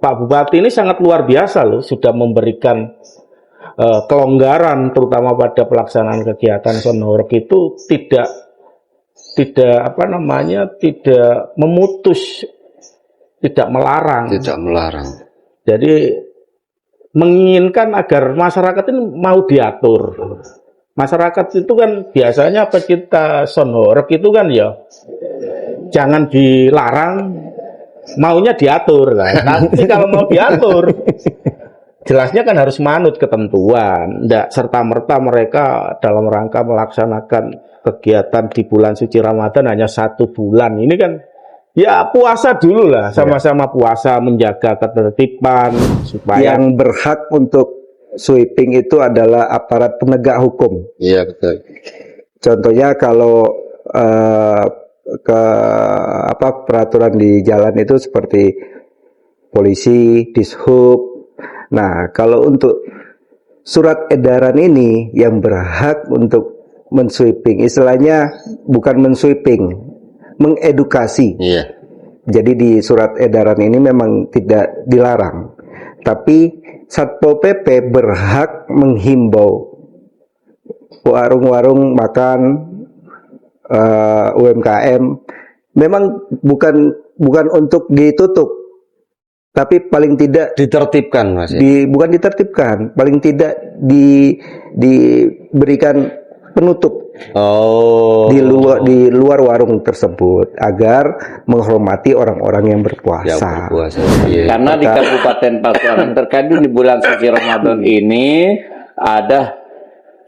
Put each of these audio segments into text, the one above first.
Pak Bupati ini sangat luar biasa loh, sudah memberikan kelonggaran terutama pada pelaksanaan kegiatan Sonhoreg itu tidak memutus, tidak melarang. Jadi menginginkan agar masyarakat ini mau diatur. Masyarakat itu kan biasanya pecinta Sonhoreg itu kan ya jangan dilarang, maunya diatur kan. Nanti kalau mau diatur, jelasnya kan harus manut ketentuan. Tidak serta-merta mereka dalam rangka melaksanakan kegiatan di bulan suci Ramadan hanya 1 bulan. Ini kan ya puasa dulu lah, sama-sama puasa, menjaga ketertiban supaya yang berhak untuk sweeping itu adalah aparat penegak hukum. Iya, betul. Contohnya kalau peraturan di jalan itu seperti polisi, dishub. Nah, kalau untuk surat edaran ini yang berhak untuk mensweeping, istilahnya bukan mensweeping, mengedukasi. Iya. Jadi di surat edaran ini memang tidak dilarang, tapi Satpol PP berhak menghimbau warung-warung makan, UMKM, memang bukan untuk ditutup, tapi paling tidak ditertibkan, Mas. Bukan ditertibkan, paling tidak diberikan penutup di luar warung tersebut agar menghormati orang-orang yang berpuasa. Karena di Kabupaten Pasuruan terkait di bulan suci Ramadan ini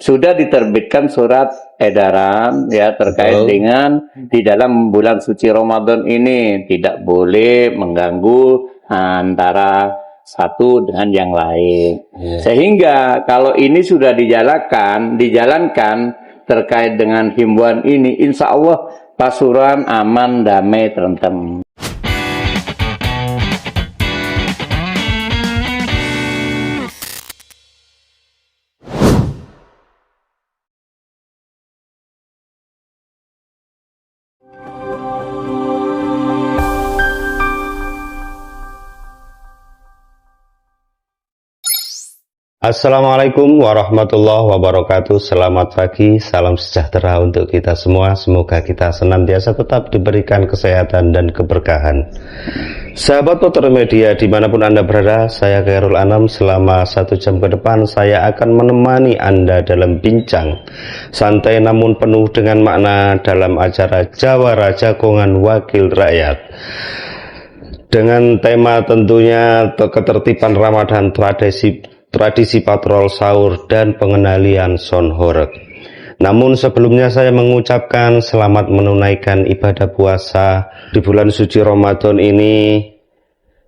sudah diterbitkan surat edaran ya terkait dengan di dalam bulan suci Ramadan ini tidak boleh mengganggu antara satu dengan yang lain. Sehingga kalau ini sudah dijalankan terkait dengan himbauan ini, insya Allah Pasuruan aman, damai, tentrem. Assalamualaikum warahmatullahi wabarakatuh. Selamat pagi, salam sejahtera untuk kita semua. Semoga kita senantiasa tetap diberikan kesehatan dan keberkahan. Sahabat Putra Media dimanapun Anda berada, saya Khairul Anam. Selama 1 jam ke depan saya akan menemani Anda dalam bincang santai namun penuh dengan makna dalam acara Jawara Jagongan Wakil Rakyat, dengan tema tentunya ketertiban Ramadan, tradisi patrol sahur dan pengendalian Sonhoreg. Namun sebelumnya saya mengucapkan selamat menunaikan ibadah puasa di bulan suci Ramadan ini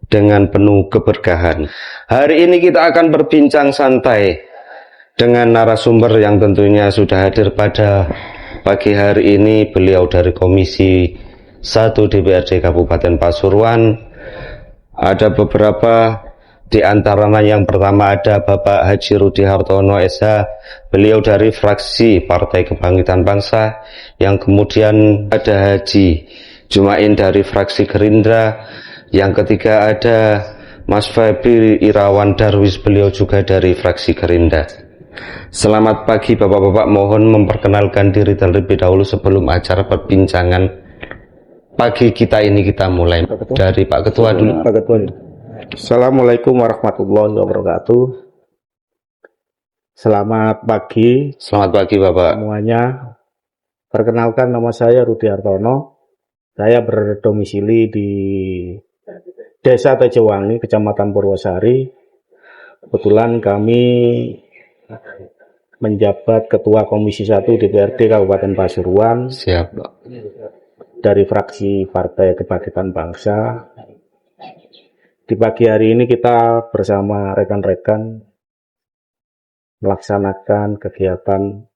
dengan penuh keberkahan. Hari ini kita akan berbincang santai dengan narasumber yang tentunya sudah hadir pada pagi hari ini. Beliau dari Komisi 1 DPRD Kabupaten Pasuruan. Ada beberapa di antaranya, yang pertama ada Bapak Haji Rudi Hartono SH, beliau dari fraksi Partai Kebangkitan Bangsa. Yang kemudian ada Haji Jumain dari fraksi Gerindra. Yang ketiga ada Mas Febri Irawan Darwis, beliau juga dari fraksi Gerindra. Selamat pagi Bapak-bapak, mohon memperkenalkan diri terlebih dahulu sebelum acara perbincangan pagi kita ini kita mulai. Dari Pak Ketua dulu. Pak Ketua. Assalamualaikum warahmatullahi wabarakatuh. Selamat pagi. Selamat pagi Bapak semuanya. Perkenalkan, nama saya Rudi Hartono. Saya berdomisili di Desa Tejowangi, Kecamatan Purwosari. Kebetulan kami menjabat Ketua Komisi 1 DPRD Kabupaten Pasuruan. Siap, Pak. Dari fraksi Partai Kebangkitan Bangsa. Di pagi hari ini kita bersama rekan-rekan melaksanakan kegiatan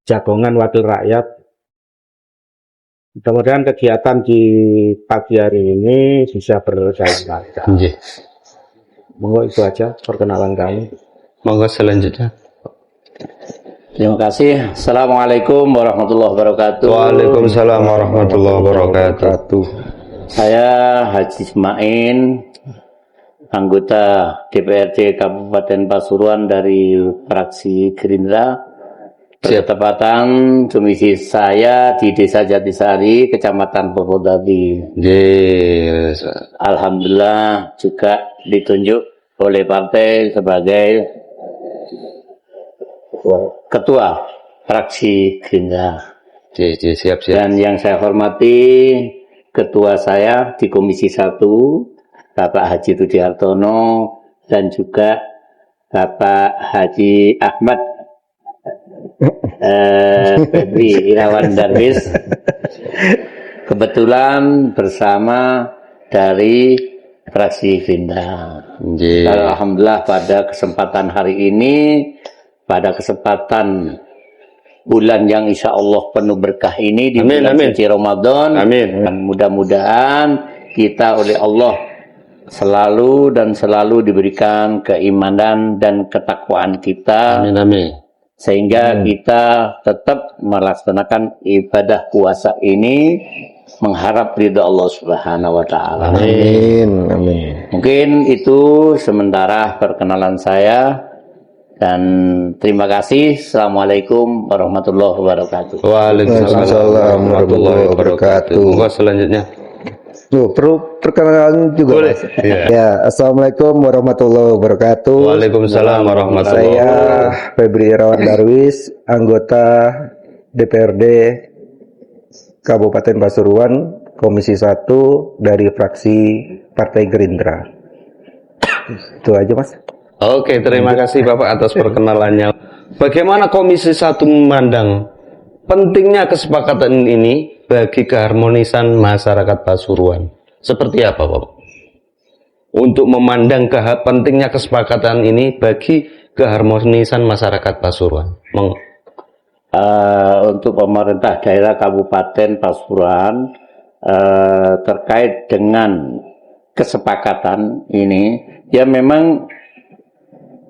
Jagongan Wakil Rakyat. Mudah-mudahan kegiatan di pagi hari ini bisa berjalan lancar. Monggo itu aja perkenalan kami. Monggo selanjutnya. Terima kasih. Assalamualaikum warahmatullahi wabarakatuh. Waalaikumsalam warahmatullahi wabarakatuh. Saya Haji Jumain anggota DPRD Kabupaten Pasuruan dari fraksi Gerindra. Bertepatan domisi saya di Desa Jatisari, Kecamatan Purwodadi. Alhamdulillah juga ditunjuk oleh partai sebagai ketua fraksi Gerindra. Siap. Dan yang saya hormati ketua saya di Komisi 1, Bapak Haji Rudi Hartono, dan juga Bapak Haji Ahmad Febri Irawan Darwis, kebetulan bersama dari fraksi Gerindra. Alhamdulillah pada kesempatan hari ini, pada kesempatan bulan yang insya Allah penuh berkah ini di bulan suci Ramadan, dan mudah-mudahan kita oleh Allah selalu diberikan keimanan dan ketakwaan kita, sehingga kita tetap melaksanakan ibadah puasa ini mengharap ridha Allah Subhanahu wa taala. Amin. Mungkin itu sementara perkenalan saya, dan terima kasih. Assalamualaikum warahmatullahi wabarakatuh. Waalaikumsalam warahmatullahi wabarakatuh. Selanjutnya. Perlu perkenalan juga. Boleh. Mas? Ya, assalamualaikum warahmatullahi wabarakatuh. Waalaikumsalam warahmatullahi Saya wabarakatuh. Febri Irawan Darwis, anggota DPRD Kabupaten Pasuruan, Komisi 1 dari fraksi Partai Gerindra. Itu aja, Mas. Oke, terima kasih Bapak atas perkenalannya. Bagaimana Komisi 1 memandang pentingnya kesepakatan ini bagi keharmonisan masyarakat Pasuruan? Seperti apa, Bapak? Untuk memandang pentingnya kesepakatan ini bagi keharmonisan masyarakat Pasuruan. Untuk pemerintah daerah Kabupaten Pasuruan terkait dengan kesepakatan ini, ya memang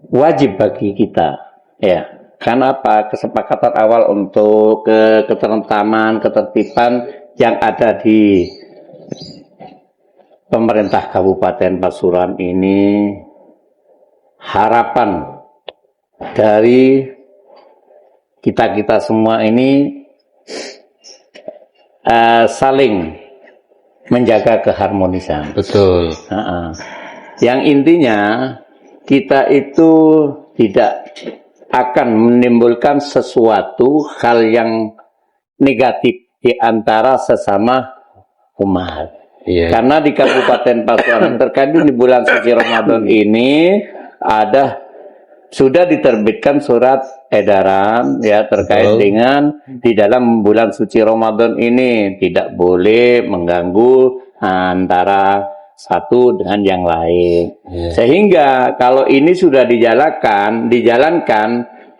wajib bagi kita, ya. Karena apa? Kesepakatan awal untuk ketentraman, ketertiban yang ada di pemerintah Kabupaten Pasuruan ini, harapan dari kita semua ini saling menjaga keharmonisan. Betul. Yang intinya kita itu tidak akan menimbulkan sesuatu hal yang negatif di antara sesama umat. Karena di Kabupaten Pasuruan terkait di bulan suci Ramadan ini sudah diterbitkan surat edaran ya terkait dengan di dalam bulan suci Ramadan ini tidak boleh mengganggu antara satu dengan yang lain. Sehingga kalau ini sudah dijalankan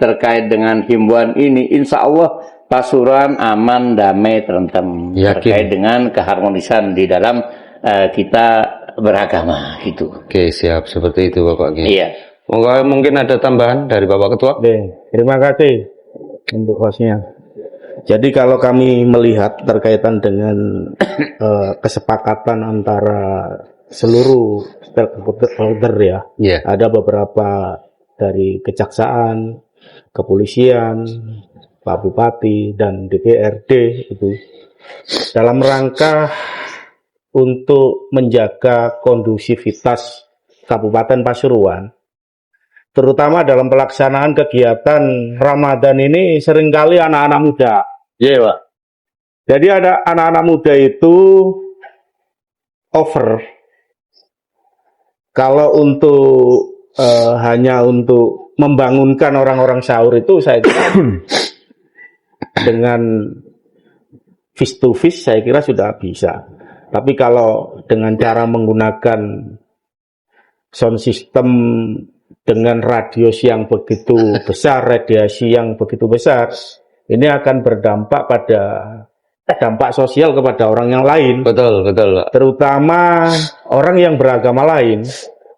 terkait dengan himbauan ini, insya Allah Pasuruan aman, damai, tentrem terkait dengan keharmonisan di dalam kita beragama gitu. Oke, siap, seperti itu Bapak. Iya. Mungkin ada tambahan dari Bapak Ketua? Terima kasih untuk hostnya. Jadi kalau kami melihat terkaitan dengan kesepakatan antara seluruh stakeholder ya, ada beberapa dari kejaksaan, kepolisian, Pak Bupati dan DPRD itu dalam rangka untuk menjaga kondusivitas Kabupaten Pasuruan, terutama dalam pelaksanaan kegiatan Ramadan ini seringkali anak-anak muda. Iya, Pak. Jadi ada anak-anak muda itu over. Kalau untuk hanya untuk membangunkan orang-orang sahur itu saya kira dengan face to face saya kira sudah bisa. Tapi kalau dengan cara menggunakan sound system dengan radius yang begitu besar, radiasi yang begitu besar, ini akan berdampak pada dampak sosial kepada orang yang lain. Betul. Terutama orang yang beragama lain.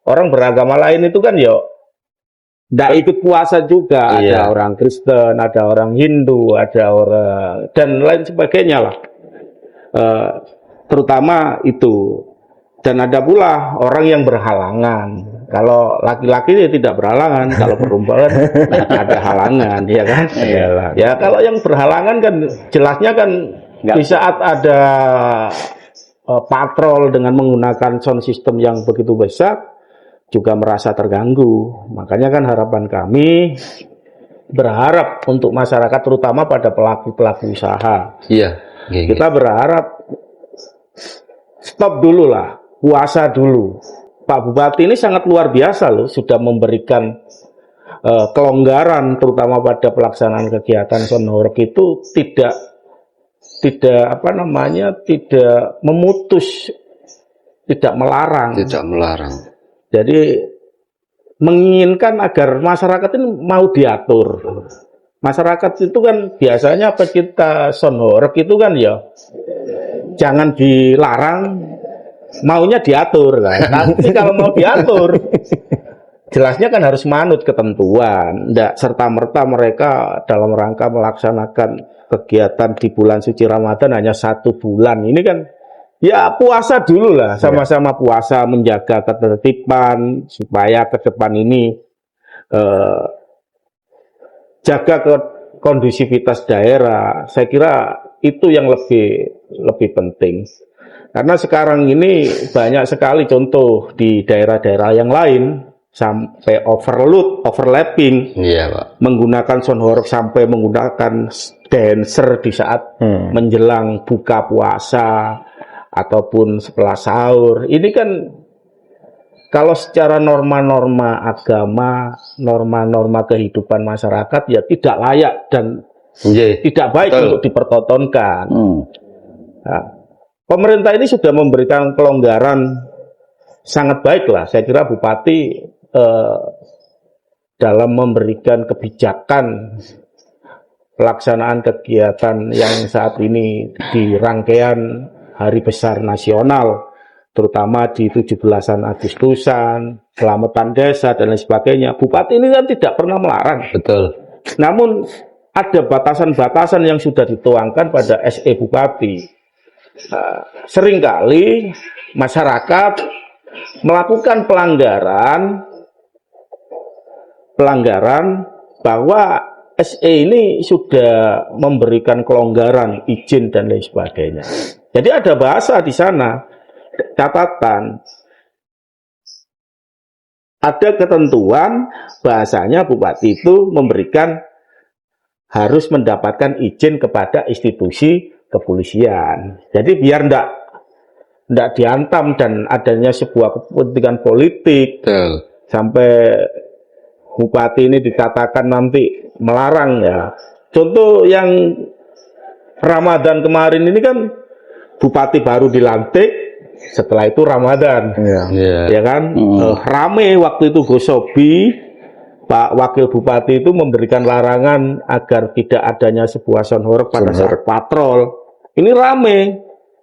Orang beragama lain itu kan tidak ikut puasa juga. Ada orang Kristen, ada orang Hindu, ada orang dan lain sebagainya lah. Terutama itu. Dan ada pula orang yang berhalangan. Kalau laki-laki dia tidak berhalangan, kalau perempuan ada halangan, ya kan? Ya kalau yang berhalangan kan jelasnya kan di saat ada patrol dengan menggunakan sound system yang begitu besar juga merasa terganggu. Makanya kan harapan kami berharap untuk masyarakat terutama pada pelaku-pelaku usaha. Iya. Kita berharap stop dulu lah, puasa dulu. Pak Bupati ini sangat luar biasa loh, sudah memberikan kelonggaran terutama pada pelaksanaan kegiatan Sonhoreg itu tidak memutus, tidak melarang. Jadi menginginkan agar masyarakat ini mau diatur. Masyarakat itu kan biasanya pecinta Sonhoreg itu kan ya jangan dilarang, maunya diatur kan. Nanti kalau mau diatur, jelasnya kan harus manut ketentuan. Tidak serta-merta mereka dalam rangka melaksanakan kegiatan di bulan suci Ramadan hanya 1 bulan. Ini kan ya puasa dulu lah, sama-sama puasa menjaga ketertiban supaya ke depan ini jaga kondusivitas daerah. Saya kira itu yang lebih penting. Karena sekarang ini banyak sekali contoh di daerah-daerah yang lain sampai overlapping, Pak. Menggunakan Sonhoreg sampai menggunakan dancer di saat menjelang buka puasa ataupun setelah sahur. Ini kan kalau secara norma-norma agama, norma-norma kehidupan masyarakat ya tidak layak dan tidak baik untuk dipertontonkan. Nah, pemerintah ini sudah memberikan kelonggaran sangat baik lah. Saya kira Bupati dalam memberikan kebijakan pelaksanaan kegiatan yang saat ini di rangkaian Hari Besar Nasional, terutama di 17-an Agustusan, Selamatan Desa dan lain sebagainya. Bupati ini kan tidak pernah melarang. Betul. Namun ada batasan-batasan yang sudah dituangkan pada SE Bupati. Seringkali masyarakat melakukan pelanggaran bahwa SE ini sudah memberikan kelonggaran, izin dan lain sebagainya. Jadi ada bahasa di sana, catatan, ada ketentuan bahasanya Bupati itu harus mendapatkan izin kepada institusi kepolisian. Jadi biar ndak diantam dan adanya sebuah kepentingan politik sampai Bupati ini dikatakan nanti melarang ya. Contoh yang Ramadan kemarin ini kan Bupati baru dilantik, setelah itu Ramadan, ya kan? Rame waktu itu Gosobi, Pak Wakil Bupati itu memberikan larangan agar tidak adanya sebuah Sonhoreg pada saat patrol. Ini rame,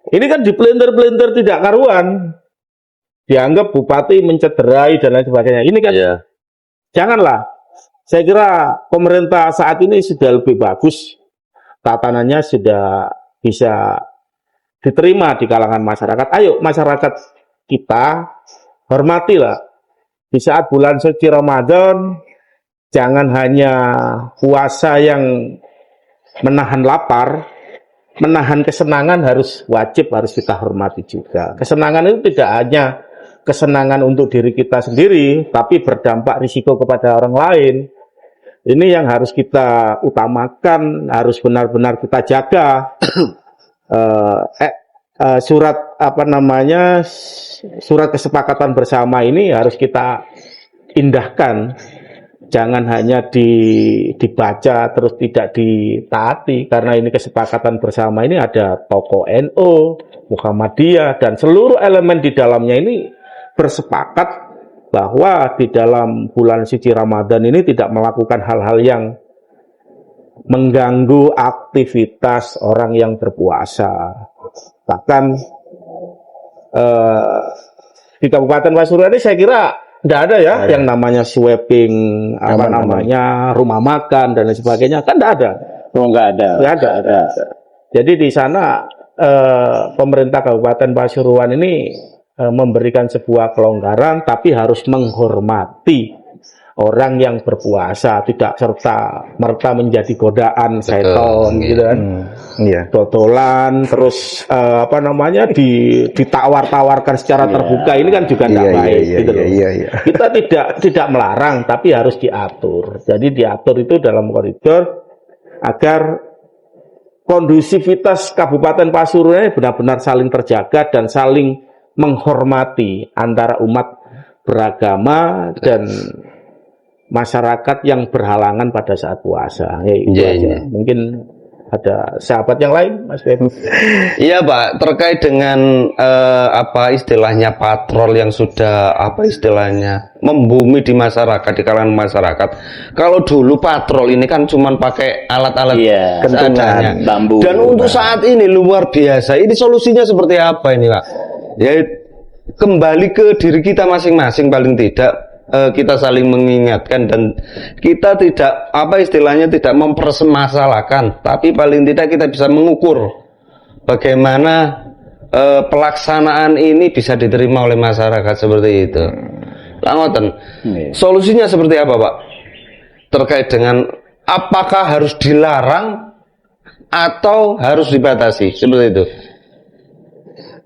ini kan dipelintir-pelintir tidak karuan, dianggap Bupati mencederai dan lain sebagainya. Ini kan janganlah. Saya kira pemerintah saat ini sudah lebih bagus, tatanannya sudah bisa diterima di kalangan masyarakat. Ayo masyarakat kita hormatilah di saat bulan suci Ramadan. Jangan hanya puasa yang menahan lapar, menahan kesenangan harus kita hormati juga. Kesenangan itu tidak hanya kesenangan untuk diri kita sendiri, tapi berdampak risiko kepada orang lain. Ini yang harus kita utamakan, harus benar-benar kita jaga. Surat kesepakatan bersama ini harus kita indahkan. Jangan hanya dibaca terus tidak ditaati, karena ini kesepakatan bersama ini ada tokoh NU, Muhammadiyah dan seluruh elemen di dalamnya ini bersepakat bahwa di dalam bulan suci Ramadan ini tidak melakukan hal-hal yang mengganggu aktivitas orang yang berpuasa. Bahkan di Kabupaten Pasuruan ini saya kira tidak ada ya yang namanya sweeping, rumah makan dan lain sebagainya, kan tidak ada. Nggak ada. Jadi di sana pemerintah Kabupaten Pasuruan ini memberikan sebuah kelonggaran, tapi harus menghormati orang yang berpuasa, tidak serta merta menjadi godaan setan gitu kan. Iya. Dodolan terus ditawar-tawarkan secara terbuka, ini kan juga tidak baik gitu loh. Iya. Kita tidak melarang, tapi harus diatur. Jadi diatur itu dalam koridor agar kondusivitas Kabupaten Pasuruan ini benar-benar saling terjaga dan saling menghormati antara umat beragama dan masyarakat yang berhalangan pada saat puasa. Ya, itu aja. Mungkin ada sahabat yang lain, Mas Feb. Iya Pak, terkait dengan istilahnya patrol yang sudah membumi di masyarakat, di kalangan masyarakat. Kalau dulu patrol ini kan cuma pakai alat-alat kentungan, bambu. Dan untuk saat ini luar biasa. Ini solusinya seperti apa ini Pak? Ya kembali ke diri kita masing-masing, paling tidak kita saling mengingatkan dan kita tidak tidak mempermasalahkan, tapi paling tidak kita bisa mengukur bagaimana pelaksanaan ini bisa diterima oleh masyarakat seperti itu. Langoten, solusinya seperti apa Pak? Terkait dengan apakah harus dilarang atau harus dibatasi seperti itu?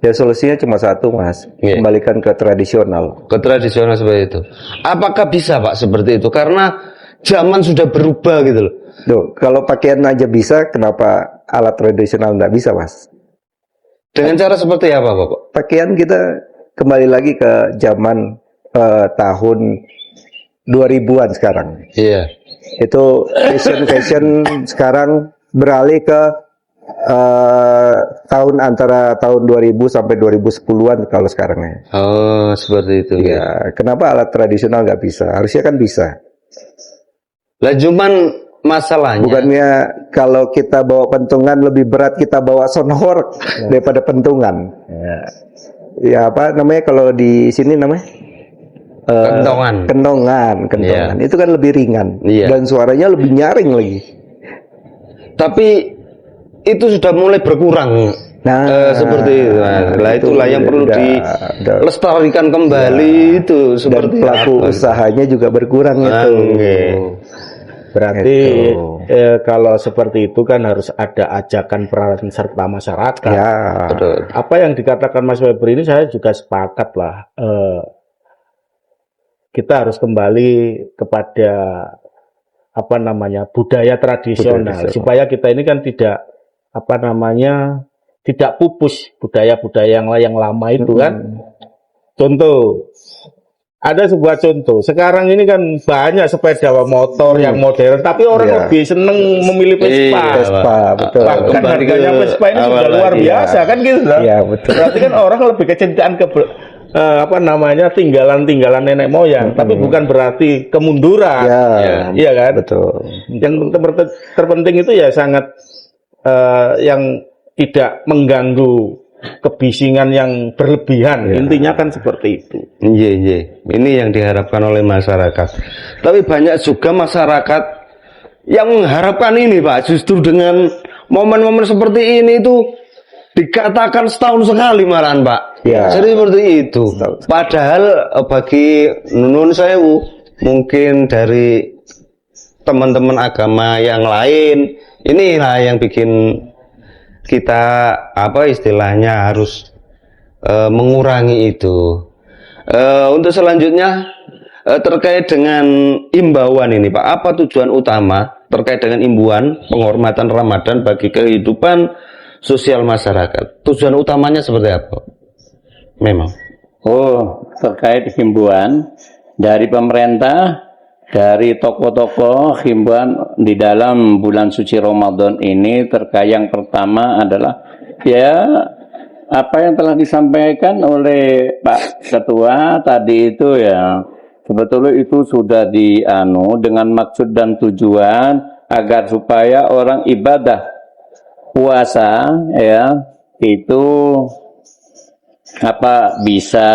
Ya solusinya cuma satu Mas, kembalikan ke tradisional. Ke tradisional seperti itu. Apakah bisa Pak seperti itu? Karena zaman sudah berubah gitu loh. Duh, kalau pakaian aja bisa, kenapa alat tradisional nggak bisa Mas? Dengan cara seperti apa Bapak? Pakaian kita kembali lagi ke zaman tahun 2000-an sekarang. Iya. Itu fashion sekarang beralih ke antara tahun 2000 sampai 2010-an kalau sekarang ya. Oh, seperti itu. Ya, kenapa alat tradisional nggak bisa? Harusnya kan bisa. Lah cuman masalahnya. Bukannya kalau kita bawa pentungan lebih berat kita bawa soundwork daripada pentungan. Ya apa namanya kalau di sini namanya? Kentongan. Itu kan lebih ringan dan suaranya lebih nyaring lagi. Tapi itu sudah mulai berkurang. Seperti itu. Nah, itulah yang perlu dilestarikan kembali itu seperti dan pelaku usahanya juga berkurang itu. Berarti kalau seperti itu kan harus ada ajakan peran serta masyarakat. Ya. Apa yang dikatakan Mas Febri ini saya juga sepakat lah. Kita harus kembali kepada budaya tradisional supaya kita ini kan tidak tidak pupus budaya-budaya yang lama itu kan. Contoh, ada sebuah contoh. Sekarang ini kan banyak sepeda motor yang modern, tapi orang lebih seneng memilih Vespa. Betul. Bahkan harganya Vespa ini sudah luar biasa kan gitu. Iya, betul. Berarti kan orang lebih kecintaan ke tinggalan-tinggalan nenek moyang, tapi bukan berarti kemunduran. Iya kan? Betul. Yang terpenting itu ya sangat yang tidak mengganggu kebisingan yang berlebihan. Intinya kan seperti itu. Iya. Ini yang diharapkan oleh masyarakat. Tapi banyak juga masyarakat yang mengharapkan ini Pak, justru dengan momen-momen seperti ini itu dikatakan setahun sekali malahan Pak. Jadi seperti itu. Padahal bagi Nun Sewu mungkin dari teman-teman agama yang lain, inilah yang bikin kita istilahnya harus mengurangi itu. Untuk selanjutnya terkait dengan imbauan ini Pak, apa tujuan utama terkait dengan imbauan penghormatan Ramadan bagi kehidupan sosial masyarakat? Tujuan utamanya seperti apa? Memang. Terkait himbauan dari pemerintah, dari tokoh-tokoh, himbauan di dalam bulan suci Ramadan ini terkait yang pertama adalah apa yang telah disampaikan oleh Pak Ketua tadi itu ya, sebetulnya itu sudah dengan maksud dan tujuan agar supaya orang ibadah puasa itu bisa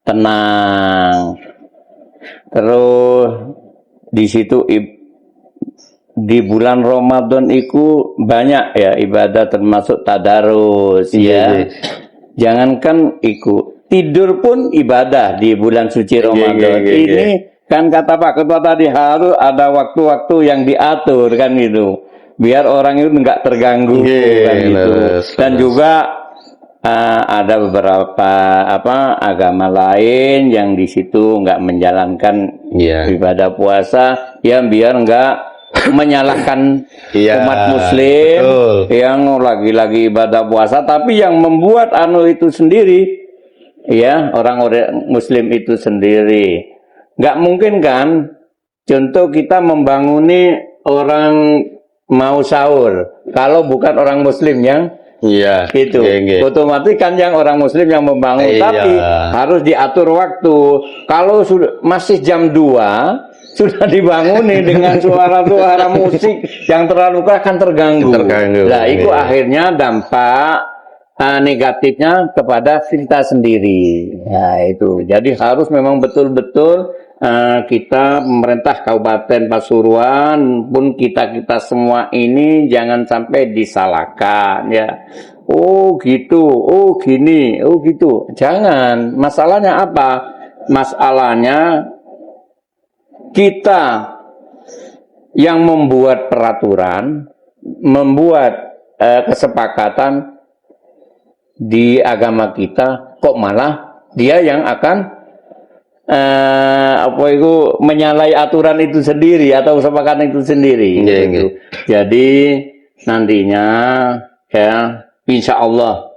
tenang. Terus di situ di bulan Ramadan itu banyak ibadah termasuk tadarus Jangankan tidur pun ibadah di bulan suci Ramadan. Ini kan kata Pak Ketua tadi harus ada waktu-waktu yang diatur kan gitu. Biar orang itu nggak terganggu kan gitu. Dan juga ada beberapa agama lain yang di situ nggak menjalankan ibadah puasa, ya biar nggak menyalahkan umat Muslim yang lagi-lagi ibadah puasa, tapi yang membuat itu sendiri, ya orang-orang Muslim itu sendiri. Nggak mungkin kan, contoh kita membanguni orang mau sahur, kalau bukan orang Muslim yang gitu. Otomatis kan yang orang Muslim yang membangun, tapi harus diatur waktu. Kalau sudah masih jam 2 sudah dibanguni dengan suara-suara musik yang terlalu keras kan terganggu. Nah, itu akhirnya dampak negatifnya kepada kita sendiri. Nah, itu. Jadi harus memang betul-betul kita pemerintah Kabupaten Pasuruan pun kita semua ini jangan sampai disalahkan ya. Oh gitu, oh gini, oh gitu. Jangan. Masalahnya apa? Masalahnya kita yang membuat peraturan, membuat kesepakatan di agama kita, kok malah dia yang akan menyalahi aturan itu sendiri atau kesepakatan itu sendiri. Gitu. Jadi nantinya ya insya Allah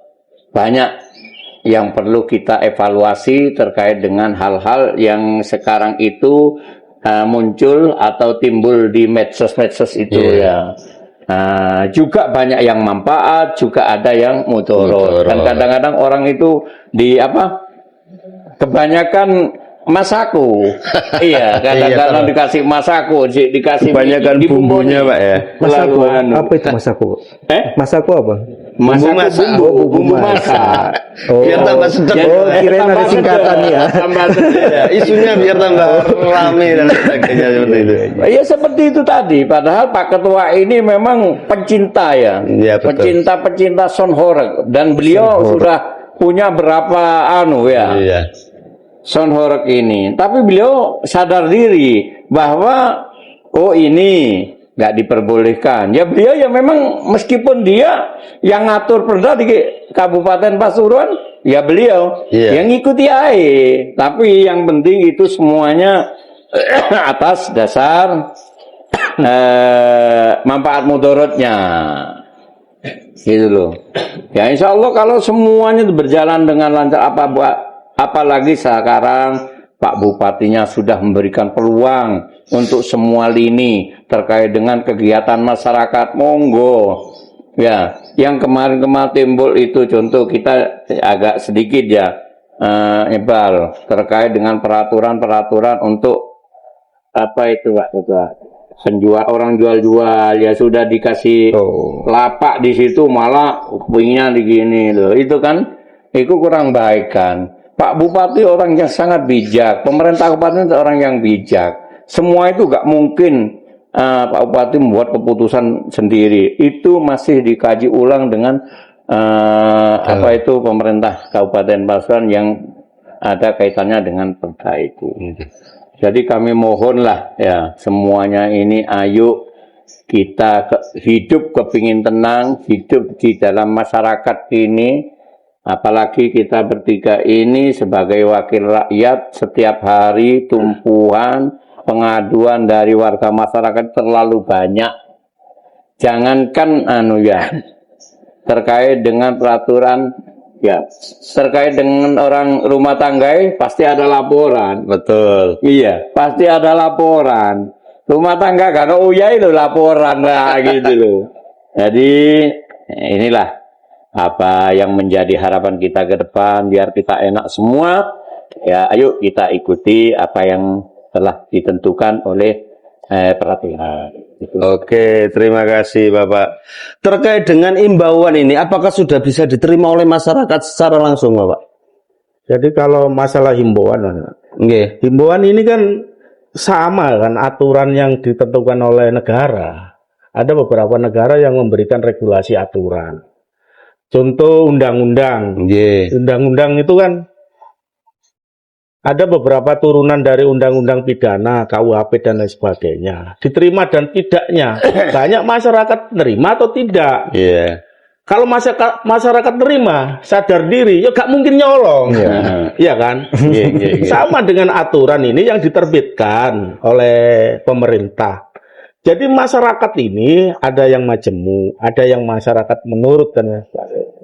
banyak yang perlu kita evaluasi terkait dengan hal-hal yang sekarang itu muncul atau timbul di medsos-medsos itu ya. Juga banyak yang manfaat, juga ada yang mudarat. Dan kadang-kadang orang itu kebanyakan masaku. Iya, kadang-kadang dikasih masaku, dikasih kebanyakan bumbunya, Pak ya. Masaku. Apa itu masaku? Masaku apa? Bumbu masak. Biar tambah sedap. Oh, kirain ada singkatannya. Isunya biar tambah rame dan sebagainya seperti itu. Ya seperti itu tadi. Padahal Pak Ketua ini memang pencinta ya. Pencinta soundhoreg dan beliau sudah punya berapa soundhoreg ini. Tapi beliau sadar diri bahwa ini nggak diperbolehkan. Ya beliau ya memang meskipun dia yang ngatur perda di Kabupaten Pasuruan, ya beliau yang ngikuti aja. Tapi yang penting itu semuanya atas dasar manfaat mudaratnya. Gitu loh. Ya insya Allah kalau semuanya berjalan dengan lancar, apalagi sekarang Pak Bupatinya sudah memberikan peluang untuk semua lini terkait dengan kegiatan masyarakat, monggo. Ya, yang kemarin-kemarin timbul itu contoh kita agak sedikit ya Ebal terkait dengan peraturan-peraturan untuk Pak Ketua? Orang jual-jual ya sudah dikasih lapak di situ malah punya begini loh. Itu kan kurang baik kan. Pak Bupati orang yang sangat bijak, pemerintah kabupaten orang yang bijak. Semua itu gak mungkin Pak Bupati membuat keputusan sendiri. Itu masih dikaji ulang dengan pemerintah Kabupaten Pasuruan yang ada kaitannya dengan perda itu. Jadi kami mohonlah ya semuanya ini ayo kita hidup kepingin tenang, hidup di dalam masyarakat ini. Apalagi kita bertiga ini sebagai wakil rakyat, setiap hari tumpuan pengaduan dari warga masyarakat terlalu banyak. Jangankan terkait dengan peraturan ya, terkait dengan orang rumah tangga pasti ada laporan. Betul. Iya, pasti ada laporan. Rumah tangga kan itu laporan lah gitu loh. Jadi inilah apa yang menjadi harapan kita ke depan biar kita enak semua. Ya, ayo kita ikuti apa yang telah ditentukan oleh peraturan. Oke, terima kasih Bapak. Terkait dengan imbauan ini, apakah sudah bisa diterima oleh masyarakat secara langsung, Bapak? Jadi kalau masalah himbauan, himbauan ini kan sama kan aturan yang ditentukan oleh negara. Ada beberapa negara yang memberikan regulasi aturan. Contoh undang-undang. Undang-undang itu kan ada beberapa turunan dari undang-undang pidana, KUHP dan lain sebagainya. Diterima dan tidaknya. Banyak masyarakat nerima atau tidak. Iya. Kalau masyarakat nerima, sadar diri, ya gak mungkin nyolong. Iya kan? Sama dengan aturan ini yang diterbitkan oleh pemerintah. Jadi masyarakat ini ada yang majemuk, ada yang masyarakat menurut dan lain sebagainya.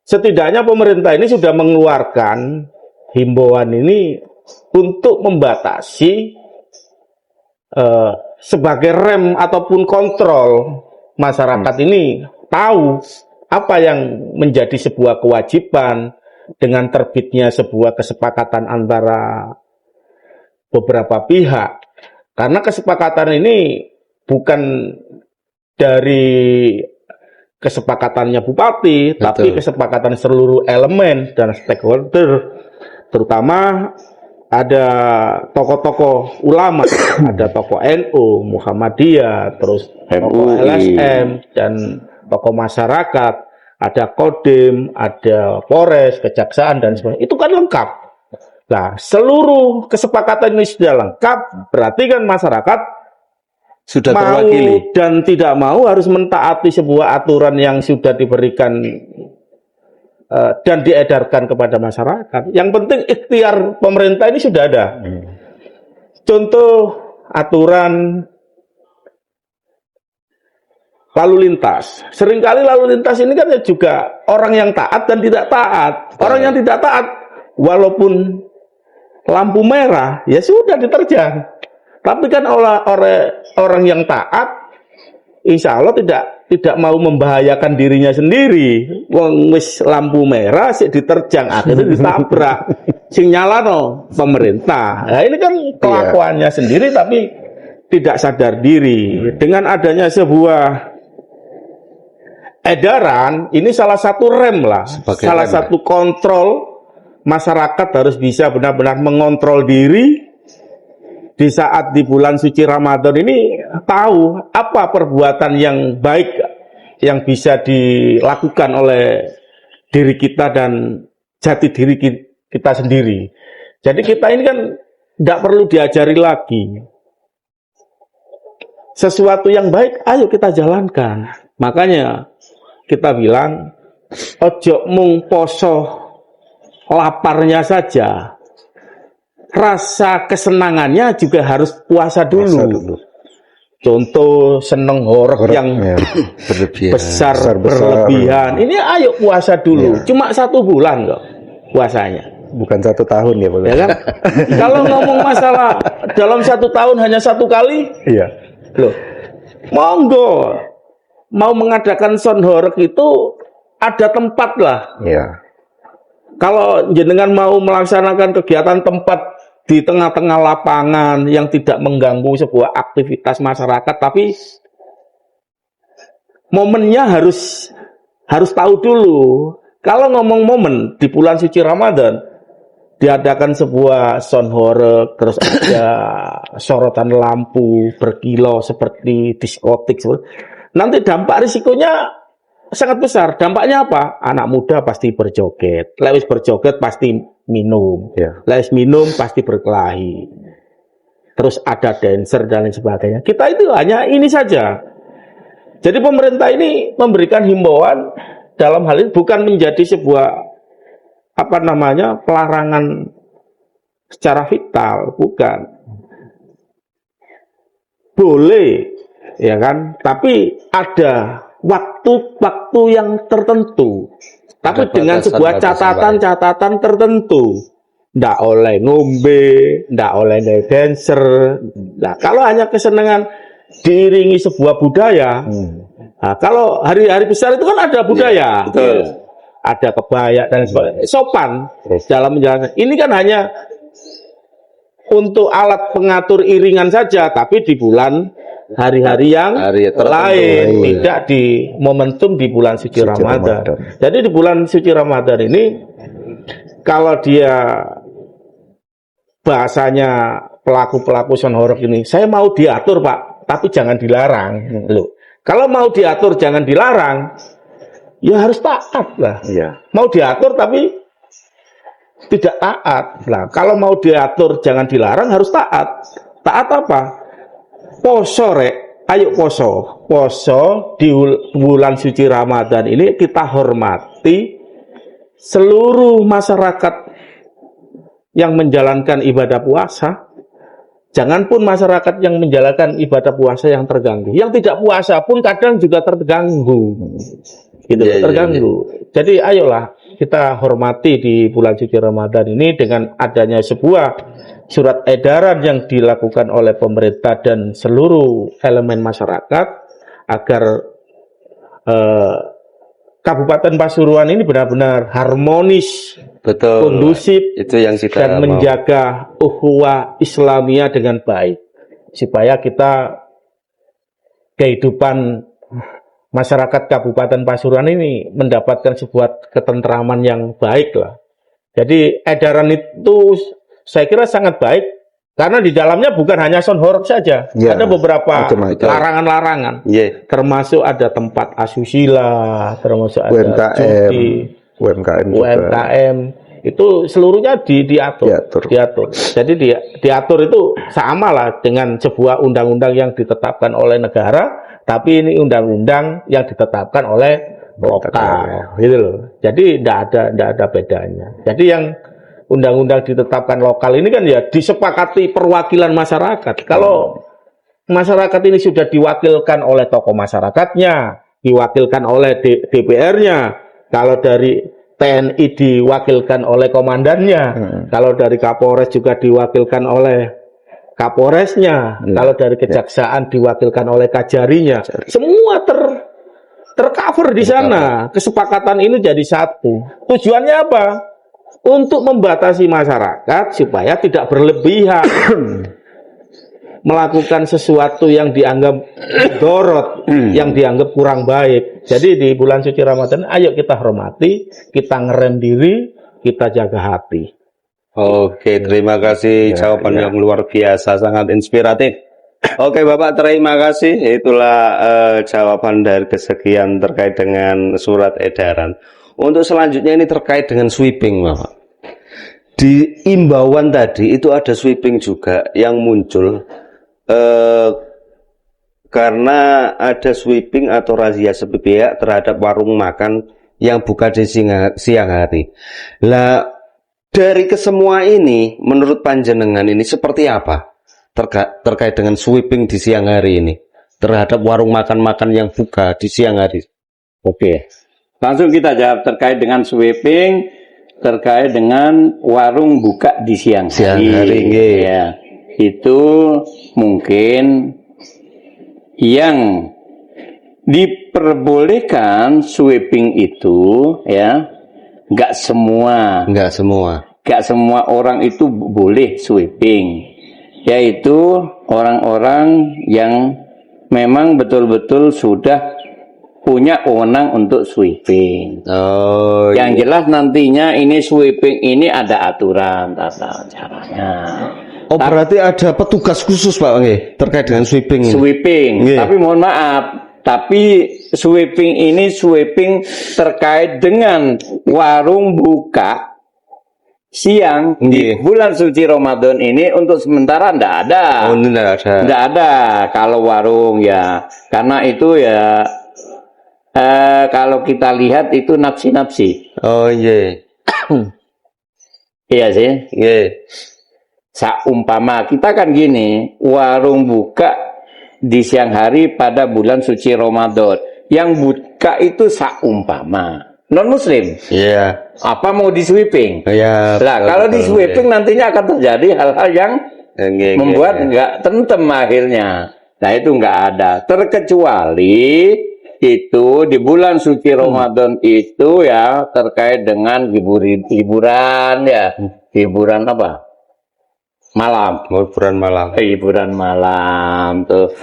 Setidaknya pemerintah ini sudah mengeluarkan himbauan ini untuk membatasi sebagai rem ataupun kontrol masyarakat ini tahu apa yang menjadi sebuah kewajiban dengan terbitnya sebuah kesepakatan antara beberapa pihak. Karena kesepakatan ini bukan dari kesepakatannya bupati, tapi kesepakatan seluruh elemen dan stakeholder, terutama ada tokoh-tokoh ulama, ada tokoh NU, Muhammadiyah, terus tokoh LSM dan tokoh masyarakat, ada Kodim, ada Polres, Kejaksaan dan sebagainya. Itu kan lengkap. Nah, seluruh kesepakatan ini sudah lengkap, berarti kan masyarakat Sudah mau terwakili. dan tidak mau harus mentaati sebuah aturan yang sudah diberikan dan diedarkan kepada masyarakat. Yang penting ikhtiar pemerintah ini sudah ada. Contoh aturan lalu lintas. Seringkali lalu lintas ini kan juga orang yang taat dan tidak taat. Orang yang tidak taat, walaupun lampu merah, ya sudah diterjang. Tapi kan orang yang taat, insya Allah tidak mau membahayakan dirinya sendiri. Wong wis lampu merah sik diterjang, akhirnya ditabrak. Sing nyalano pemerintah. Nah, ini kan kelakuannya sendiri tapi tidak sadar diri. Dengan adanya sebuah edaran, ini salah satu rem lah, salah satu kontrol. Masyarakat harus bisa benar-benar mengontrol diri. Di saat di bulan suci Ramadan ini tahu apa perbuatan yang baik yang bisa dilakukan oleh diri kita dan jati diri kita sendiri. Jadi kita ini kan tidak perlu diajari lagi. Sesuatu yang baik, ayo kita jalankan. Makanya kita bilang, ojo mung poso laparnya saja. Rasa kesenangannya juga harus puasa dulu. Contoh seneng horeg yang besar berlebihan. Ini ayo puasa dulu. Cuma 1 bulan kok puasanya. Bukan 1 tahun ya, Pak. Ya kan? Kalau ngomong masalah dalam 1 tahun hanya 1 kali, Iya. loh, monggo mau mengadakan son horeg itu ada tempat lah. Iya. Kalau jenengan mau melaksanakan kegiatan tempat di tengah-tengah lapangan yang tidak mengganggu sebuah aktivitas masyarakat, tapi momennya harus tahu dulu. Kalau ngomong momen di bulan suci Ramadan, diadakan sebuah son horeg, terus ada sorotan lampu berkilau seperti diskotik, nanti dampak risikonya sangat besar. Dampaknya apa? Anak muda pasti berjoget. Lewis berjoget pasti minum. Lewis minum pasti berkelahi. Terus ada dancer dan lain sebagainya. Kita itu hanya ini saja. Jadi pemerintah ini memberikan himbauan dalam hal ini bukan menjadi sebuah pelarangan secara vital, bukan. Boleh, ya kan? Tapi ada waktu-waktu yang tertentu, tapi dengan sebuah catatan-catatan tertentu. Nggak oleh ngombe, nggak oleh dancer. Nah, kalau hanya kesenangan diiringi sebuah budaya, nah, kalau hari-hari besar itu kan ada budaya, ada kebaya dan sebagainya, sopan dalam menjalankan. Ini kan hanya untuk alat pengatur iringan saja, tapi di bulan hari-hari yang lain, tidak di momentum di bulan suci Ramadan. Jadi di bulan suci Ramadan ini, kalau dia bahasanya pelaku-pelaku son horeg ini, saya mau diatur Pak, tapi jangan dilarang. Loh, kalau mau diatur jangan dilarang, ya harus taat lah. Mau diatur tapi tidak taat. Nah, kalau mau diatur jangan dilarang, harus taat. Taat apa? Poso rek, ayo poso. Poso di bulan suci Ramadan ini kita hormati seluruh masyarakat yang menjalankan ibadah puasa. Jangan pun masyarakat yang menjalankan ibadah puasa yang terganggu. Yang tidak puasa pun kadang juga terganggu. Gitu, terganggu. Jadi ayolah kita hormati di bulan suci Ramadan ini dengan adanya sebuah surat edaran yang dilakukan oleh pemerintah dan seluruh elemen masyarakat agar Kabupaten Pasuruan ini benar-benar harmonis, Betul. kondusif, Itu yang kita dan menjaga ukhuwah Islamiyah dengan baik, supaya kita kehidupan masyarakat Kabupaten Pasuruan ini mendapatkan sebuah ketentraman yang baik lah. Jadi edaran itu saya kira sangat baik karena di dalamnya bukan hanya sound horor saja, Ya, ada beberapa macam-macam. larangan-larangan, termasuk ada tempat asusila, termasuk ada UMKM, judi, UMKM juga. UMKM, itu seluruhnya diatur. Jadi diatur itu sama lah dengan sebuah undang-undang yang ditetapkan oleh negara, tapi ini undang-undang yang ditetapkan oleh lokal, gitu loh. Jadi tidak ada bedanya. Jadi yang undang-undang ditetapkan lokal ini kan ya disepakati perwakilan masyarakat. Kalau masyarakat ini sudah diwakilkan oleh tokoh masyarakatnya, diwakilkan oleh DPR-nya, kalau dari TNI diwakilkan oleh komandannya, kalau dari Kapolres juga diwakilkan oleh Kapolresnya, kalau dari kejaksaan diwakilkan oleh kajarinya, semua tercover di sana. Kesepakatan ini jadi satu. Tujuannya apa? Untuk membatasi masyarakat supaya tidak berlebihan melakukan sesuatu yang dianggap dorot, yang dianggap kurang baik. Jadi di bulan suci Ramadan, ayo kita hormati, kita ngerem diri, kita jaga hati. Oke, terima kasih jawaban yang luar biasa, sangat inspiratif. Oke Bapak, terima kasih. Itulah jawaban dari kesekian terkait dengan surat edaran. Untuk selanjutnya ini terkait dengan sweeping, Bapak. Di imbauan tadi itu ada sweeping juga yang muncul karena ada sweeping atau razia sepihak terhadap warung makan yang buka di siang hari. Lah dari kesemua ini, menurut panjenengan ini seperti apa terkait dengan sweeping di siang hari ini terhadap warung makan-makan yang buka di siang hari? Oke, langsung kita jawab terkait dengan sweeping, terkait dengan warung buka di siang hari. Ya, itu mungkin yang diperbolehkan sweeping itu ya nggak semua orang itu boleh sweeping, yaitu orang-orang yang memang betul-betul sudah punya wewenang untuk sweeping. Yang jelas nantinya ini sweeping ini ada aturan tata caranya. Berarti ada petugas khusus Pak terkait dengan sweeping ini. Tapi mohon maaf, tapi sweeping ini sweeping terkait dengan warung buka siang di bulan suci Ramadan ini untuk sementara enggak ada. Enggak ada kalau warung ya. Karena itu ya kalau kita lihat itu nafsi-nafsi. Iya sih. Saumpama kita kan gini, warung buka di siang hari pada bulan suci Ramadan. Yang buka itu saumpama non-muslim. Apa mau di sweeping? Lah kalau di sweeping nantinya akan terjadi hal-hal yang membuat nggak tentem akhirnya. Nah itu nggak ada. Terkecuali itu di bulan suci Ramadan itu ya terkait dengan hiburan ya. Hiburan apa? Hiburan malam tuh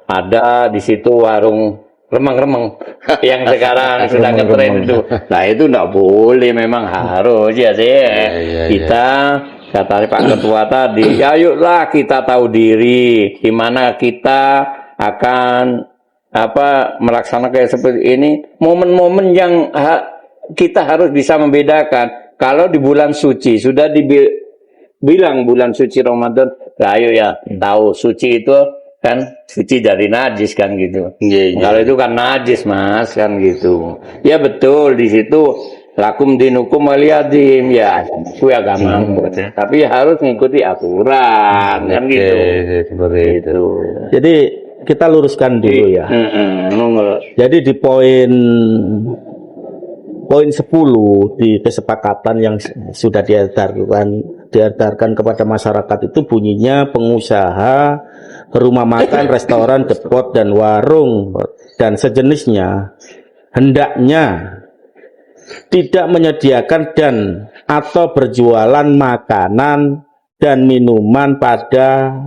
ada di situ warung remeng-remeng yang sekarang sedang ngetren itu. Nah itu enggak boleh, memang harus ya sih. Kita kata Pak Ketua tadi, ayolah kita tahu diri di mana kita akan melaksanakan seperti ini. Momen-momen yang kita harus bisa membedakan. kalau di bulan suci sudah dibilang bulan suci Ramadan, lah ayo ya tahu suci itu kan suci dari najis kan gitu. Kalau itu kan najis Mas kan gitu. Ya betul di situ lakum dinukum waliyadim ya itu agama. Tapi harus mengikuti aturan kan gitu. Seperti itu. Jadi kita luruskan dulu ya. Jadi di poin 10 di kesepakatan yang sudah diedarkan kepada masyarakat itu bunyinya pengusaha rumah makan, restoran, depot dan warung dan sejenisnya hendaknya tidak menyediakan dan atau berjualan makanan dan minuman pada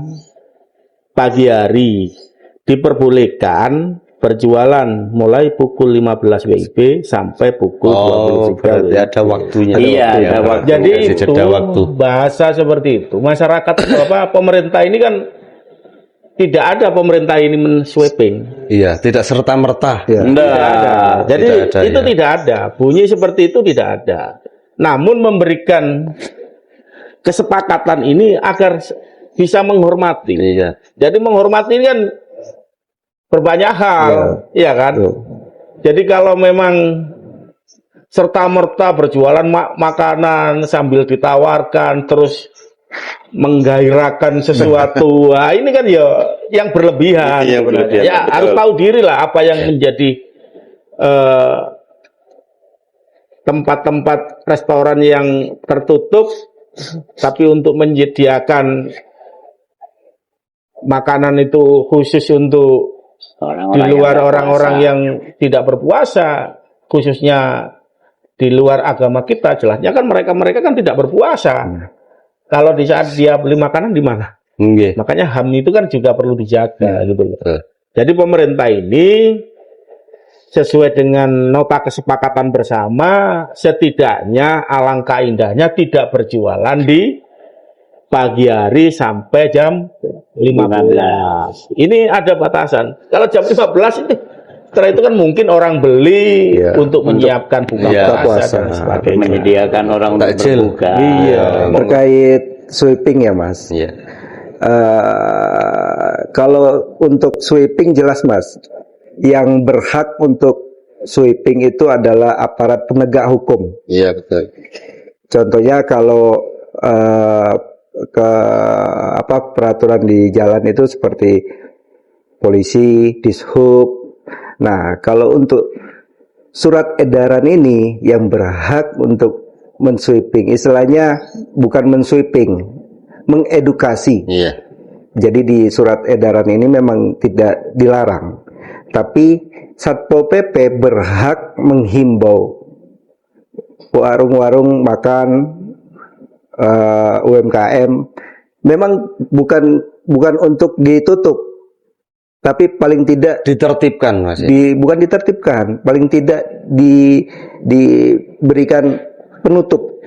pagi hari. Diperbolehkan berjualan mulai pukul 15 WIB sampai pukul 23 berarti ada waktunya. Iya, ada waktu. Jadi Kasih itu jeda waktu. bahasa seperti itu. Masyarakat pemerintah ini kan tidak ada pemerintah ini men-sweeping. Iya, tidak serta merta. Ya. Tidak ada. Jadi Tidak ada, itu ya. tidak ada. Bunyi seperti itu tidak ada. Namun memberikan kesepakatan ini agar bisa menghormati. Iya. Jadi menghormati ini kan berbanyak hal, ya kan? Jadi kalau memang serta-merta berjualan makanan sambil ditawarkan terus menggairahkan sesuatu, nah, ini kan ya yang berlebihan. Yang berlebihan, Ya betul. harus tahu diri lah apa yang menjadi tempat-tempat restoran yang tertutup, tapi untuk menyediakan makanan itu khusus untuk di luar orang-orang yang tidak berpuasa, khususnya di luar agama kita, jelasnya kan mereka kan tidak berpuasa. Kalau di saat dia beli makanan di mana? Makanya HAM itu kan juga perlu dijaga gitu loh. Jadi pemerintah ini sesuai dengan nota kesepakatan bersama, setidaknya alangkah indahnya tidak berjualan di pagi hari sampai jam 15. Ini ada batasan. Kalau jam 15 itu setelah itu kan mungkin orang beli untuk menyiapkan buka puasa dan sebagainya. Menyediakan orang untuk Takjil. berbuka. Iya. Terkait sweeping ya Mas. Iya. Kalau untuk sweeping jelas Mas, yang berhak untuk sweeping itu adalah aparat penegak hukum. Iya, betul. Contohnya kalau peraturan di jalan itu seperti polisi, dishub. Nah, kalau untuk surat edaran ini yang berhak untuk mensweeping, istilahnya bukan mensweeping, mengedukasi. Iya. Jadi di surat edaran ini memang tidak dilarang, tapi Satpol PP berhak menghimbau warung-warung makan, UMKM, memang bukan untuk ditutup, tapi paling tidak Ditertibkan, Mas. bukan ditertibkan, paling tidak diberikan penutup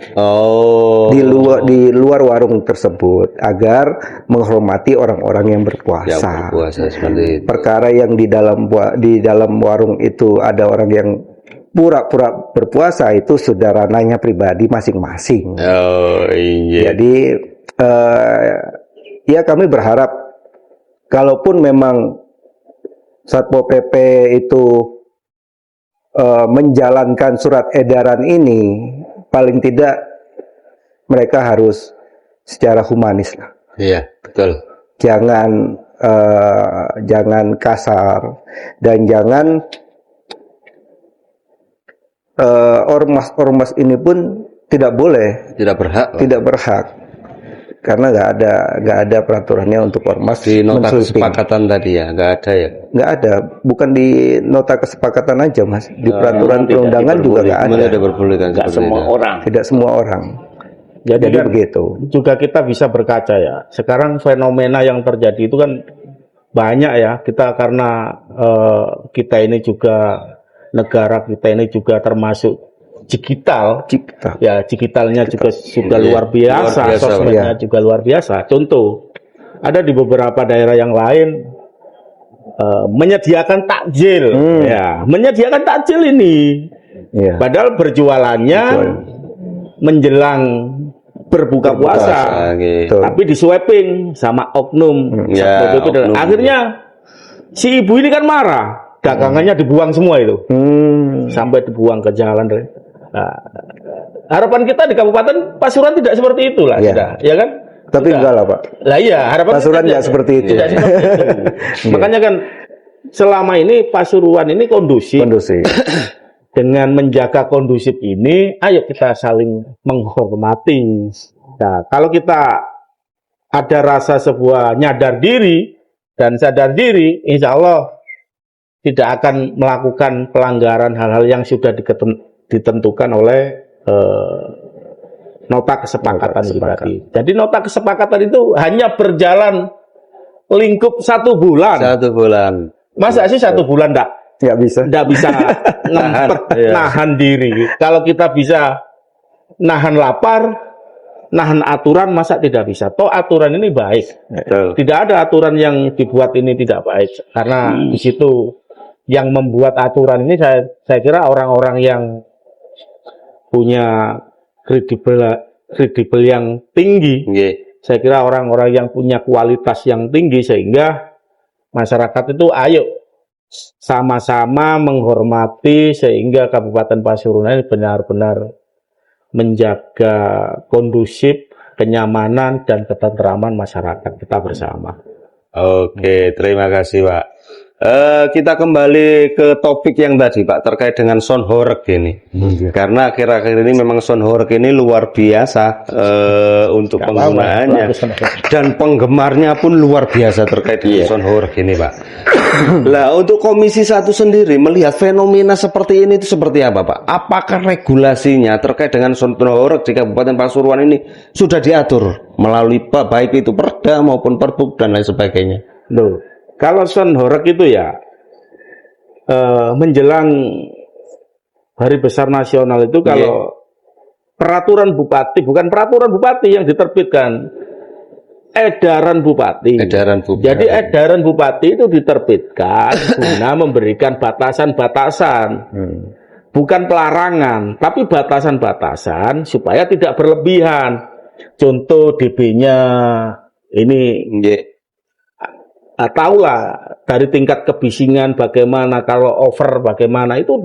di luar warung tersebut agar menghormati orang-orang yang berpuasa. Seperti itu. Perkara yang di dalam warung itu ada orang yang pura-pura berpuasa, itu sudah ranahnya pribadi masing-masing. Oh iya. Jadi ya kami berharap kalaupun memang Satpol PP itu menjalankan surat edaran ini, paling tidak mereka harus secara humanis. Iya, betul. Jangan kasar dan jangan ormas ini pun tidak boleh, Tidak berhak. tidak berhak, karena nggak ada peraturannya untuk ormas. Di nota mensweeping. kesepakatan tadi ya, nggak ada ya. Nggak ada, bukan di nota kesepakatan aja Mas, di peraturan perundangan juga nggak ada. Mana ada diperbolehkan Nggak seperti semua itu. orang. Tidak semua orang. Jadi kan begitu. juga kita bisa berkaca ya. Sekarang fenomena yang terjadi itu kan banyak ya. Kita karena kita ini juga negara kita ini juga termasuk digital. Ya, digitalnya juga luar biasa, Luar biasa, sosmednya juga luar biasa. Contoh, ada di beberapa daerah yang lain menyediakan takjil, ya, menyediakan takjil ini. Iya. Padahal berjualannya menjelang berbuka puasa, gitu. tapi di sweeping sama oknum Ya, Satpol PP. oknum. Akhirnya si ibu ini kan marah, dagangannya dibuang semua itu, sampai dibuang ke jalan. Nah, harapan kita di Kabupaten Pasuruan tidak seperti itulah, Ya. tidak, ya kan? Tapi Tidak. enggak lah Pak. Lah iya, harapan Pasuruan kita nggak seperti itu. Tidak seperti itu. Makanya kan selama ini Pasuruan ini kondusif. Kondusif. Dengan menjaga kondusif ini, ayo kita saling menghormati. Nah, kalau kita ada rasa sebuah nyadar diri dan sadar diri, insya Allah tidak akan melakukan pelanggaran hal-hal yang sudah ditentukan oleh nota kesepakatan itu tadi. Jadi nota kesepakatan itu hanya berjalan lingkup 1 bulan. 1 bulan. Masa sih 1 bulan Nggak bisa. nggak bisa nahan diri. Kalau kita bisa nahan lapar, nahan aturan, masa tidak bisa? Toh aturan ini baik. Betul. Tidak ada aturan yang dibuat ini tidak baik. Karena di situ yang membuat aturan ini saya kira orang-orang yang punya kredibel yang tinggi. Nggih. Saya kira orang-orang yang punya kualitas yang tinggi sehingga masyarakat itu ayo sama-sama menghormati sehingga Kabupaten Pasuruan ini benar-benar menjaga kondusif, kenyamanan dan ketentraman masyarakat kita bersama. Oke, terima kasih Pak. Kita kembali ke topik yang tadi Pak terkait dengan sound horeg ini. Karena akhir-akhir ini memang sound horeg ini luar biasa untuk penggunaannya dan penggemarnya pun luar biasa terkait dengan sound horeg ini Pak. Lah untuk Komisi 1 sendiri melihat fenomena seperti ini itu seperti apa Pak? Apakah regulasinya terkait dengan sound horeg di Kabupaten Pasuruan ini sudah diatur melalui baik itu perda maupun perbuk dan lain sebagainya? Loh, kalau sound horeg itu ya menjelang Hari Besar Nasional itu kalau peraturan bupati, bukan peraturan bupati yang diterbitkan, edaran bupati. Edaran bupati. Jadi edaran bupati itu diterbitkan guna memberikan batasan-batasan. Bukan pelarangan, tapi batasan-batasan supaya tidak berlebihan. Contoh DB-nya ini tahulah dari tingkat kebisingan bagaimana, kalau over bagaimana, itu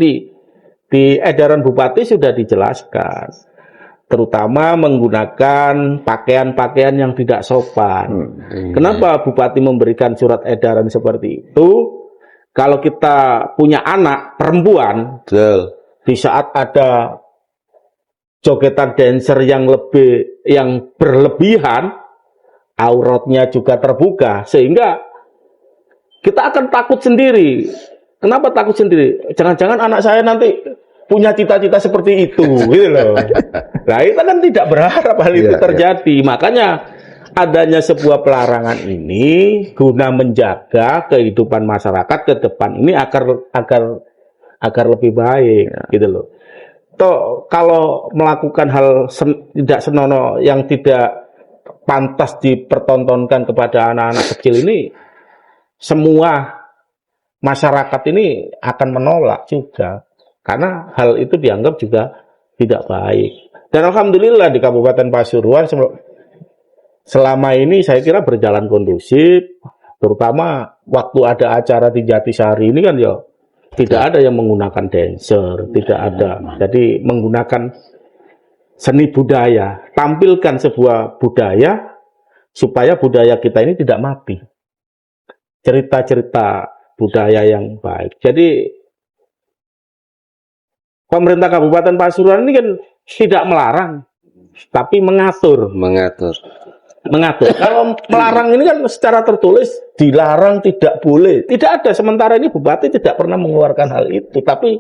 di edaran bupati sudah dijelaskan, terutama menggunakan pakaian-pakaian yang tidak sopan. Kenapa bupati memberikan surat edaran seperti itu? Kalau kita punya anak perempuan, di saat ada jogetan dancer yang berlebihan, auratnya juga terbuka, sehingga kita akan takut sendiri. Kenapa takut sendiri? Jangan-jangan anak saya nanti punya cita-cita seperti itu, gitu loh. Nah, kita kan tidak berharap hal itu terjadi. Makanya adanya sebuah pelarangan ini guna menjaga kehidupan masyarakat ke depan ini agar lebih baik, gitu loh. Toh kalau melakukan hal tidak senonoh yang tidak pantas dipertontonkan kepada anak-anak kecil ini, semua masyarakat ini akan menolak juga, karena hal itu dianggap juga tidak baik. Dan alhamdulillah di Kabupaten Pasuruan selama ini saya kira berjalan kondusif, terutama waktu ada acara di Jatisari ini kan ya tidak ada yang menggunakan dancer, tidak ada. Jadi menggunakan seni budaya, tampilkan sebuah budaya supaya budaya kita ini tidak mati. Cerita-cerita budaya yang baik. Jadi pemerintah Kabupaten Pasuruan ini kan tidak melarang, tapi mengatur. Kalau melarang ini kan secara tertulis dilarang, tidak boleh. Tidak ada. Sementara ini bupati tidak pernah mengeluarkan hal itu. Tapi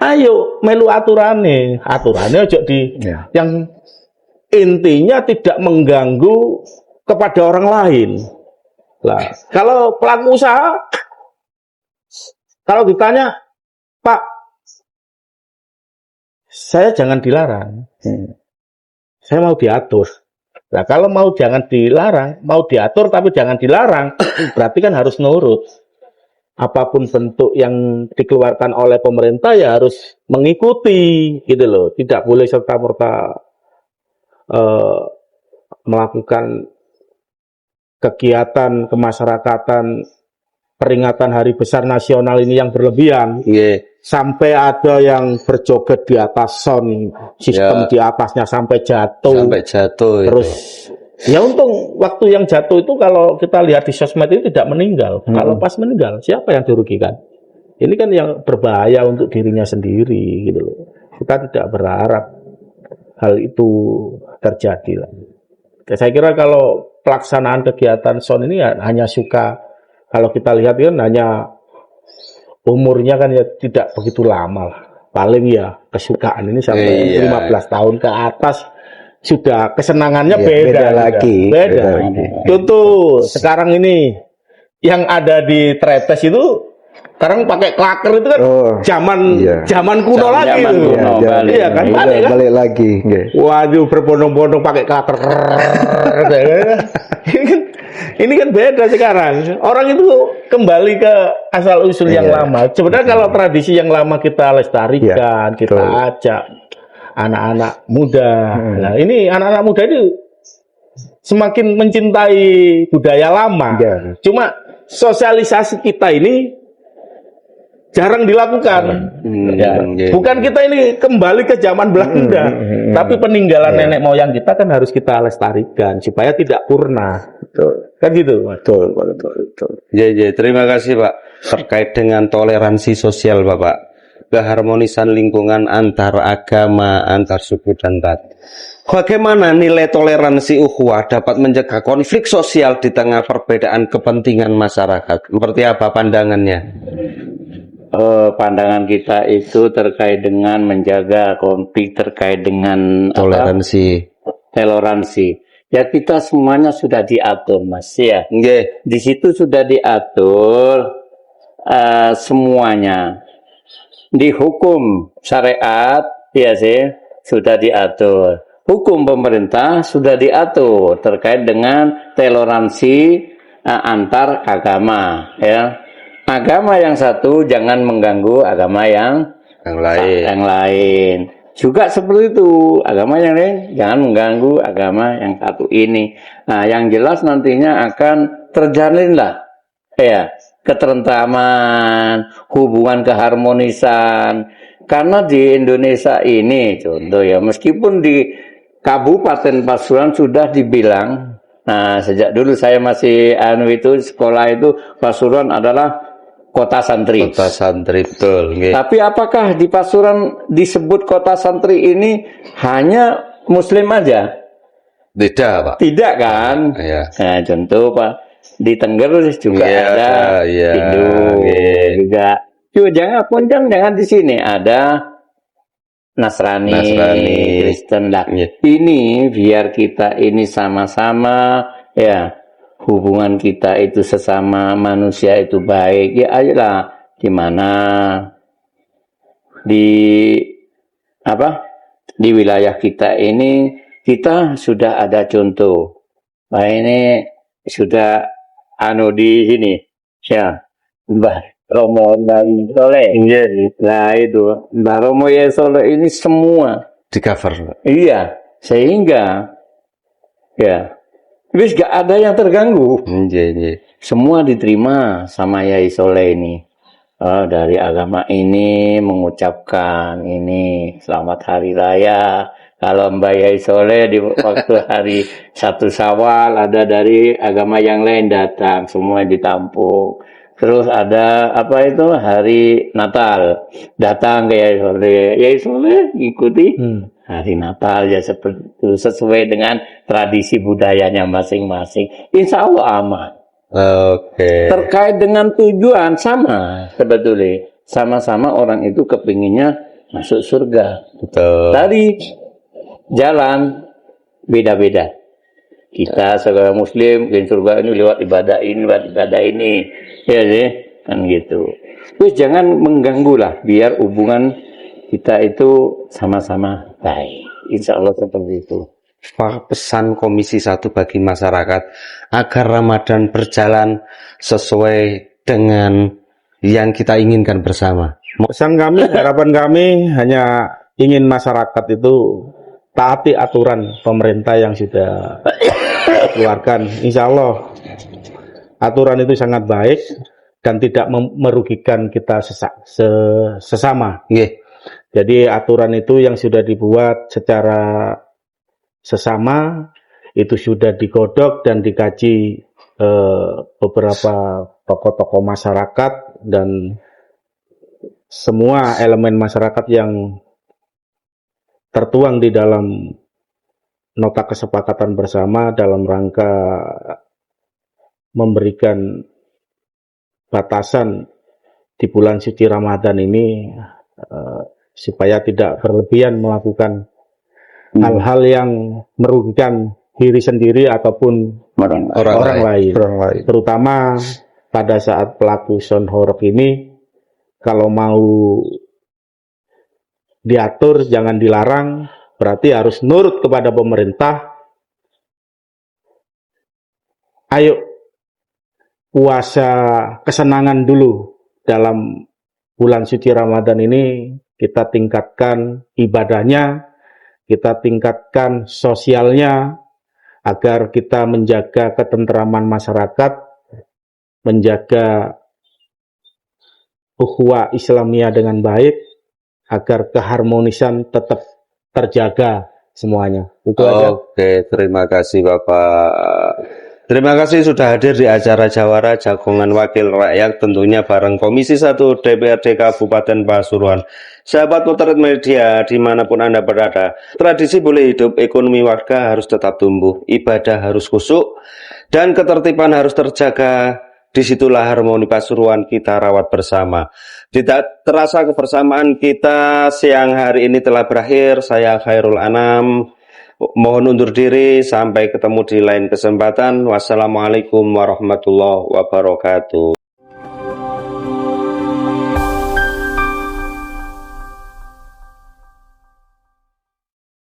ayo melu aturannya ojo yang intinya tidak mengganggu kepada orang lain. Lah, kalau pelaku usaha, kalau ditanya, Pak, saya jangan dilarang, saya mau diatur. Nah, kalau mau jangan dilarang, mau diatur tapi jangan dilarang, berarti kan harus nurut. apapun bentuk yang dikeluarkan oleh pemerintah ya harus mengikuti gitu loh. Tidak boleh serta-merta melakukan kegiatan kemasyarakatan peringatan Hari Besar Nasional ini yang berlebihan. Sampai ada yang berjoget di atas sound sistem di atasnya sampai jatuh. Terus ya untung waktu yang jatuh itu kalau kita lihat di sosmed itu tidak meninggal. Kalau pas meninggal siapa yang dirugikan? Ini kan yang berbahaya untuk dirinya sendiri gitu loh. Kita tidak berharap hal itu terjadi. Saya kira kalau pelaksanaan kegiatan sound ini ya hanya suka, kalau kita lihat kan hanya umurnya kan ya tidak begitu lama lah. Paling ya kesukaan ini sampai 15 tahun ke atas sudah kesenangannya beda lagi. Beda. Contoh sekarang ini yang ada di Tretes itu sekarang pakai klaker itu kan zaman kuno lagi itu. Iya kan? Balik lagi. Waduh, berbondong-bondong pakai klaker. Ini kan beda sekarang. Orang itu kembali ke asal usul yang lama. Sebenarnya kalau tradisi yang lama kita lestarikan, kita ajak anak-anak muda. Nah, ini anak-anak muda ini semakin mencintai budaya lama. Cuma sosialisasi kita ini jarang dilakukan. Bukan kita ini kembali ke zaman Belanda, tapi peninggalan nenek moyang kita kan harus kita lestarikan supaya tidak purna. Kan gitu. Betul. Terima kasih Pak. Terkait dengan toleransi sosial Bapak, keharmonisan lingkungan antar agama, antar suku dan ras. Bagaimana nilai toleransi ukhuwah dapat mencegah konflik sosial di tengah perbedaan kepentingan masyarakat? Seperti apa pandangannya? Pandangan kita itu terkait dengan menjaga konflik, terkait dengan toleransi. Ya kita semuanya sudah diatur Mas ya. Di situ sudah diatur semuanya. Di hukum syariat ya sih sudah diatur. Hukum pemerintah sudah diatur terkait dengan toleransi antar agama ya. Agama yang satu jangan mengganggu agama yang lain. Juga seperti itu, agama yang lain jangan mengganggu agama yang satu ini. Nah, yang jelas nantinya akan terjalinlah ya ketentraman, hubungan keharmonisan. Karena di Indonesia ini contoh ya, meskipun di Kabupaten Pasuruan sudah dibilang, nah sejak dulu saya masih itu sekolah itu Pasuruan adalah kota santri. Kota santri, betul. Tapi apakah di Pasuruan disebut kota santri ini hanya Muslim aja? Tidak, Pak. Tidak kan? Nah, contoh Pak, di Tengger juga ada Hindu juga. Jangan di sini ada Nasrani. Kristen lah. Ini biar kita ini sama-sama ya. Hubungan kita itu sesama manusia itu baik ya, ayolah di mana di wilayah kita ini kita sudah ada contoh. Nah ini sudah di sini ya Mbah Romo dan Soleh. Nah itu Mbah Romo ya Soleh ini semua di cover. Iya, sehingga ya wis gak ada yang terganggu. Semua diterima sama Yai Soleh ini. Dari agama ini mengucapkan ini selamat hari raya. Kalau Mbak Yai Soleh di waktu hari 1 Syawal ada dari agama yang lain datang, semua ditampung. Terus ada hari Natal datang ke Yai Soleh. Yai Soleh ikuti. Hari Natal ya seperti itu, sesuai dengan tradisi budayanya masing-masing. Insya Allah aman. Terkait dengan tujuan sama sebetulnya. Sama-sama orang itu kepinginnya masuk surga. Dari jalan beda-beda. Kita sebagai Muslim ingin surga ini lewat ibadah ini, ya sih, kan gitu. Terus jangan mengganggu lah, biar hubungan kita itu sama-sama baik. Insya Allah seperti itu. Pesan Komisi 1 bagi masyarakat agar Ramadan berjalan sesuai dengan yang kita inginkan bersama? Pesan kami, harapan kami hanya ingin masyarakat itu taati aturan pemerintah yang sudah keluarkan. Insya Allah aturan itu sangat baik dan tidak merugikan kita sesama. Nggih. Jadi aturan itu yang sudah dibuat secara sesama itu sudah digodok dan dikaji beberapa tokoh-tokoh masyarakat dan semua elemen masyarakat yang tertuang di dalam nota kesepakatan bersama dalam rangka memberikan batasan di bulan suci Ramadan ini supaya tidak berlebihan melakukan hal-hal yang merugikan diri sendiri ataupun orang lain. Terutama pada saat pelaku sonhorok ini, kalau mau diatur jangan dilarang, berarti harus nurut kepada pemerintah. Ayo puasa kesenangan dulu dalam bulan suci Ramadan ini, kita tingkatkan ibadahnya, kita tingkatkan sosialnya, agar kita menjaga ketentraman masyarakat, menjaga ukhuwah Islamiyah dengan baik, agar keharmonisan tetap terjaga semuanya. Itu aja. Oke, terima kasih Bapak. Terima kasih sudah hadir di acara Jawara Jagongan Wakil Rakyat, tentunya bareng Komisi 1 DPRD Kabupaten Pasuruan. Sahabat Motret Media dimanapun Anda berada, tradisi boleh hidup, ekonomi warga harus tetap tumbuh, ibadah harus khusyuk, dan ketertiban harus terjaga. Disitulah harmoni Pasuruan kita rawat bersama. Tidak terasa kebersamaan kita siang hari ini telah berakhir. Saya Khairul Anam mohon undur diri, sampai ketemu di lain kesempatan. Wassalamualaikum warahmatullahi wabarakatuh.